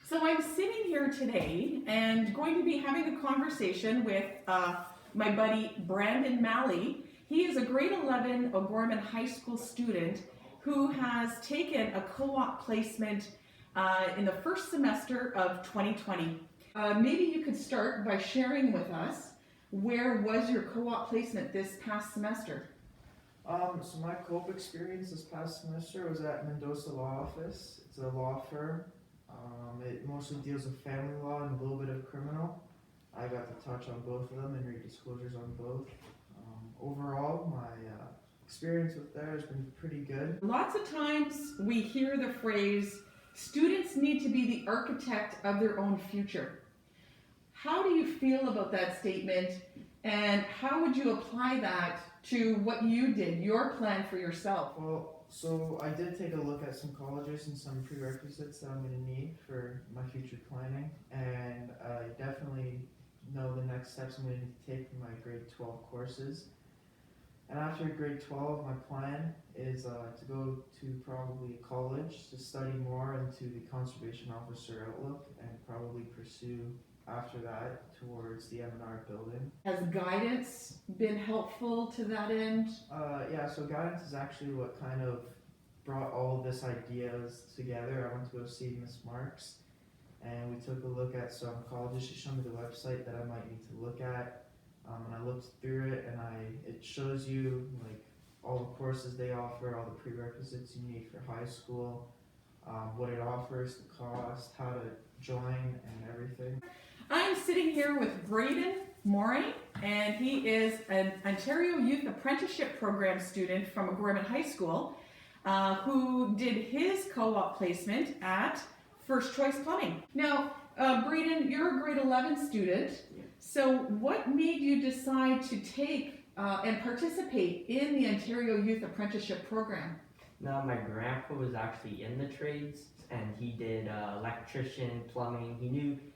So I'm sitting here today and going to be having a conversation with my buddy Braden. He is a grade 11 O'Gorman High School student who has taken a co-op placement in the first semester of 2020. Maybe you could start by sharing with us, where was your co-op placement this past semester? So my co-op experience this past semester was at Mendoza Law Office. It's a law firm. It mostly deals with family law and a little bit of criminal. I got to touch on both of them and read disclosures on both. Overall, my experience with there has been pretty good. Lots of times we hear the phrase, students need to be the architect of their own future. How do you feel about that statement, and how would you apply that to what you did, your plan for yourself? Well, so I did take a look at some colleges and some prerequisites that I'm going to need for my future planning, and I definitely know the next steps I'm going to need to take for my grade 12 courses. And after grade 12, my plan is to go to probably college to study more into the conservation officer outlook and probably pursue after that towards the M&R building. Has guidance been helpful to that end? Yeah, so guidance is actually what kind of brought all of this ideas together. I went to go see Miss Marks and we took a look at some colleges. She showed me the website that I might need to look at. And I looked through it, and it shows you like all the courses they offer, all the prerequisites you need for high school, what it offers, the cost, how to join, and everything. I'm sitting here with Braden, and he is an Ontario Youth Apprenticeship Program student from O'Gorman High School, who did his co-op placement at First Choice Plumbing. Now, Braden, you're a grade 11 student. So what made you decide to take and participate in the Ontario Youth Apprenticeship Program? No, my grandpa was actually in the trades, and he did electrician, plumbing.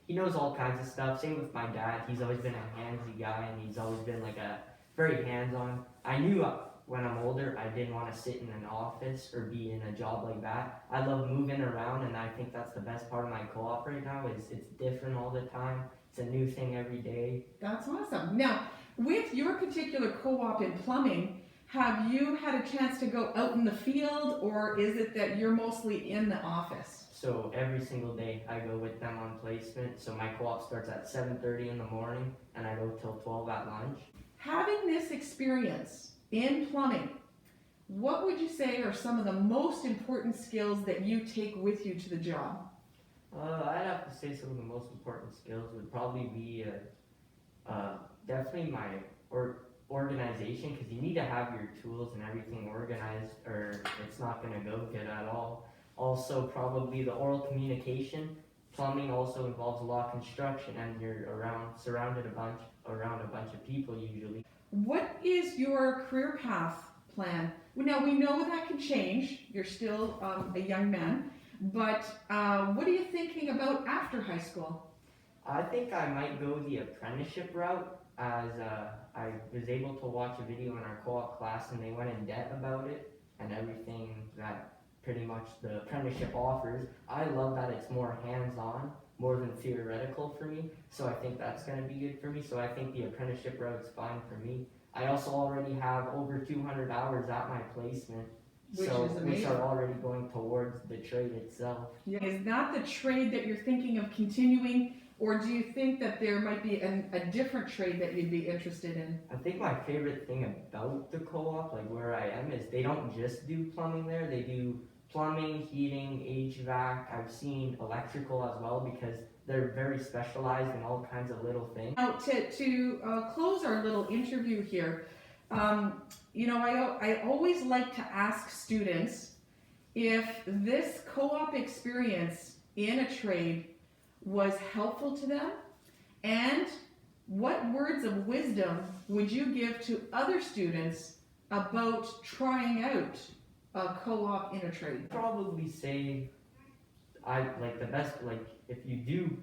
He knows all kinds of stuff. Same with my dad. He's always been a handsy guy, and he's always been like a very hands-on. I knew when I'm older, I didn't want to sit in an office or be in a job like that. I love moving around, and I think that's the best part of my co-op right now is it's different all the time. It's a new thing every day. That's awesome. Now, with your particular co-op in plumbing, have you had a chance to go out in the field, or is it that you're mostly in the office? So every single day I go with them on placement. So my co-op starts at 7:30 in the morning and I go till 12 at lunch. Having this experience in plumbing, what would you say are some of the most important skills that you take with you to the job? I'd have to say some of the most important skills would probably be definitely my organization, because you need to have your tools and everything organized or it's not going to go good at all. Also probably the oral communication. Plumbing also involves a lot of construction and you're surrounded around a bunch of people usually. What is your career path plan? Now we know that can change. You're still a young man. But what are you thinking about after high school? I think I might go the apprenticeship route, as I was able to watch a video in our co-op class and they went in depth about it and everything that pretty much the apprenticeship offers. I love that it's more hands-on, more than theoretical for me, so I think that's going to be good for me. So I think the apprenticeship route is fine for me. I also already have over 200 hours at my placement. Which is amazing. Which are already going towards the trade itself. Yeah. Is that the trade that you're thinking of continuing, or do you think that there might be a different trade that you'd be interested in? I think my favorite thing about the co-op, like where I am, is they don't just do plumbing there. They do plumbing, heating, HVAC. I've seen electrical as well, because they're very specialized in all kinds of little things. Now, to close our little interview here, I always like to ask students if this co-op experience in a trade was helpful to them, and what words of wisdom would you give to other students about trying out a co-op in a trade? I'd probably say if you do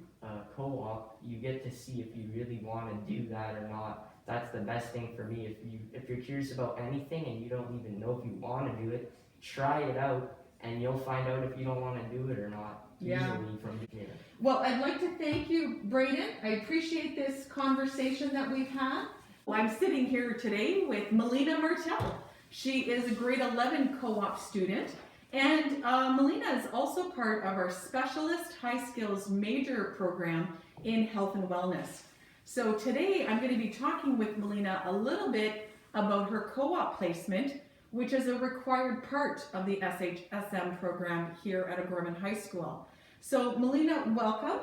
co-op, you get to see if you really want to do that or not. That's the best thing for me. If you're curious about anything and you don't even know if you want to do it, try it out and you'll find out if you don't want to do it or not Yeah. easily from doing it. Well, I'd like to thank you, Braden. I appreciate this conversation that we've had. Well, I'm sitting here today with Molina Martel. She is a grade 11 co-op student, and Molina is also part of our specialist high skills major program in health and wellness. So today I'm going to be talking with Molina a little bit about her co-op placement, which is a required part of the SHSM program here at O'Gorman High School. So Molina, welcome.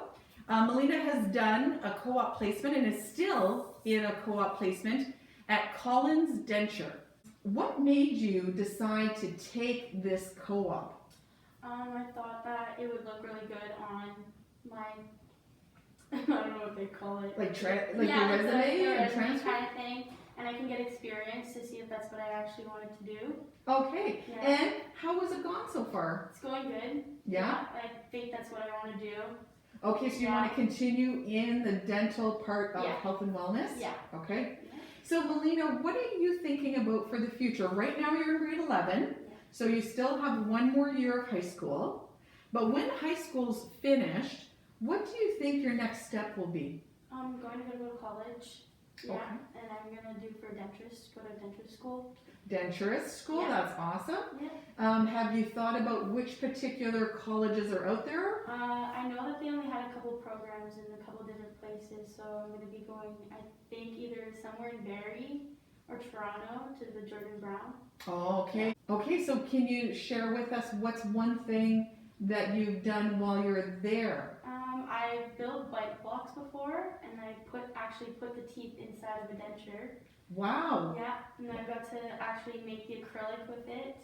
Molina has done a co-op placement and is still in a co-op placement at Collins Denture. What made you decide to take this co-op? I thought that it would look really good on my, I don't know what they call it. Like your it's resume a or resume transfer? kind of thing, and I can get experience to see if that's what I actually wanted to do. Okay, Yeah. and how has it gone so far? It's going good. Yeah? I think that's what I want to do. Okay, so you want to continue in the dental part of Yeah. health and wellness? Yeah. Okay. Yeah. So Molina, what are you thinking about for the future? Right now you're in grade 11, Yeah. so you still have one more year of high school. But when high school's finished, what do you think your next step will be? I'm going to go to college. Yeah. Okay. And I'm going to do for dentist, go to dentist school. Denturist school, Yeah. that's awesome. Yeah. Have you thought about which particular colleges are out there? I know that they only had a couple programs in a couple different places, so I'm going to be going, I think, either somewhere in Barrie or Toronto to the Jordan Brown. Oh, okay. Okay, so can you share with us what's one thing that you've done while you're there? I've built bite blocks before, and I actually put the teeth inside of a denture. Wow. Yeah, and I got to actually make the acrylic with it.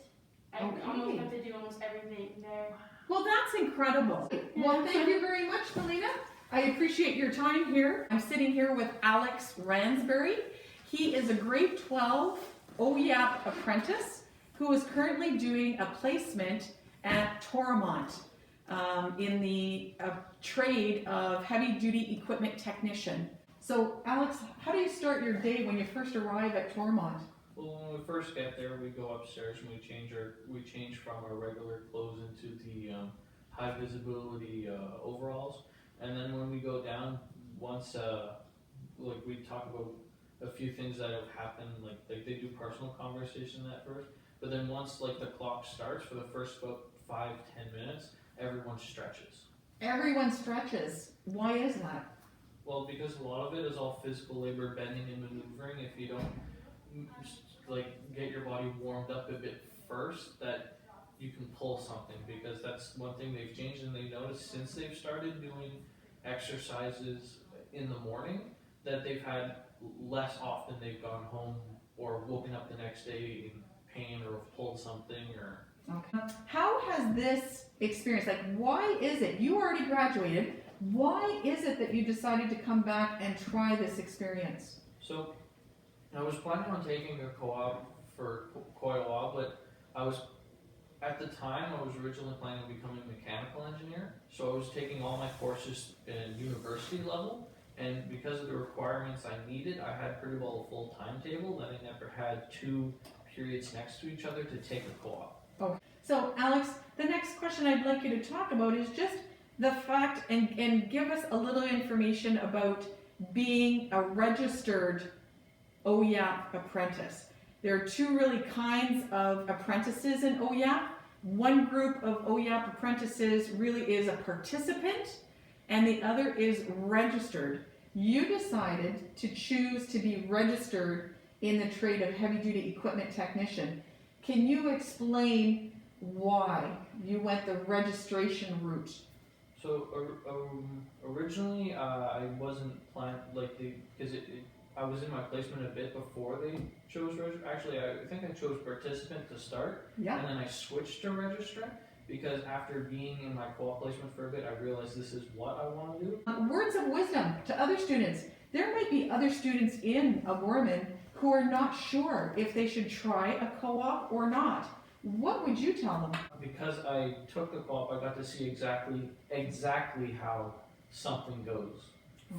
I Okay. almost got to do almost everything there. Well, that's incredible. Well, thank you very much, Molina. I appreciate your time here. I'm sitting here with Alex Ransbury. He is a grade 12 OYAP apprentice who is currently doing a placement at Toromont in the trade of heavy-duty equipment technician. So, Alex, how do you start your day when you first arrive at Toromont? Well, when we first get there, we go upstairs and we change from our regular clothes into the high visibility overalls, and then when we go down, once like we talk about a few things that have happened, like they do personal conversation at first, but then once like the clock starts for the first about 5-10 minutes, everyone stretches. Everyone stretches. Why is that? Well, because a lot of it is all physical labor, bending and maneuvering. If you don't like get your body warmed up a bit first, that you can pull something, because that's one thing they've changed, and they noticed since they've started doing exercises in the morning that they've had less often they've gone home or woken up the next day in pain or pulled something or. Okay. How has this experience, like why is it, you already graduated, why is it that you decided to come back and try this experience? So I was planning on taking a co-op for quite a while, but at the time I was originally planning on becoming a mechanical engineer, so I was taking all my courses in university level, and because of the requirements I needed, I had pretty well a full timetable that I never had 2 periods next to each other to take a co-op. So Alex, the next question I'd like you to talk about is just the fact, and give us a little information about being a registered OYAP apprentice. There are 2 really kinds of apprentices in OYAP. One group of OYAP apprentices really is a participant, and the other is registered. You decided to choose to be registered in the trade of heavy-duty equipment technician. Can you explain why you went the registration route? So originally I wasn't planning because I was in my placement a bit before they chose actually I think I chose participant to start, Yeah. and then I switched to registrant because after being in my co-op placement for a bit, I realized this is what I want to do. Words of wisdom to other students. There might be other students in O'Gorman who are not sure if they should try a co-op or not. What would you tell them? Because I took the co-op, I got to see exactly how something goes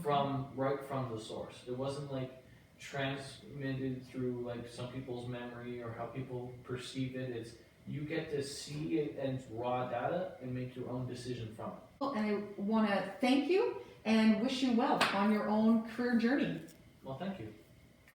right from the source. It wasn't like transmitted through like some people's memory or how people perceive it. you get to see it and raw data and make your own decision from it. And I want to thank you and wish you well on your own career journey. Well, thank you.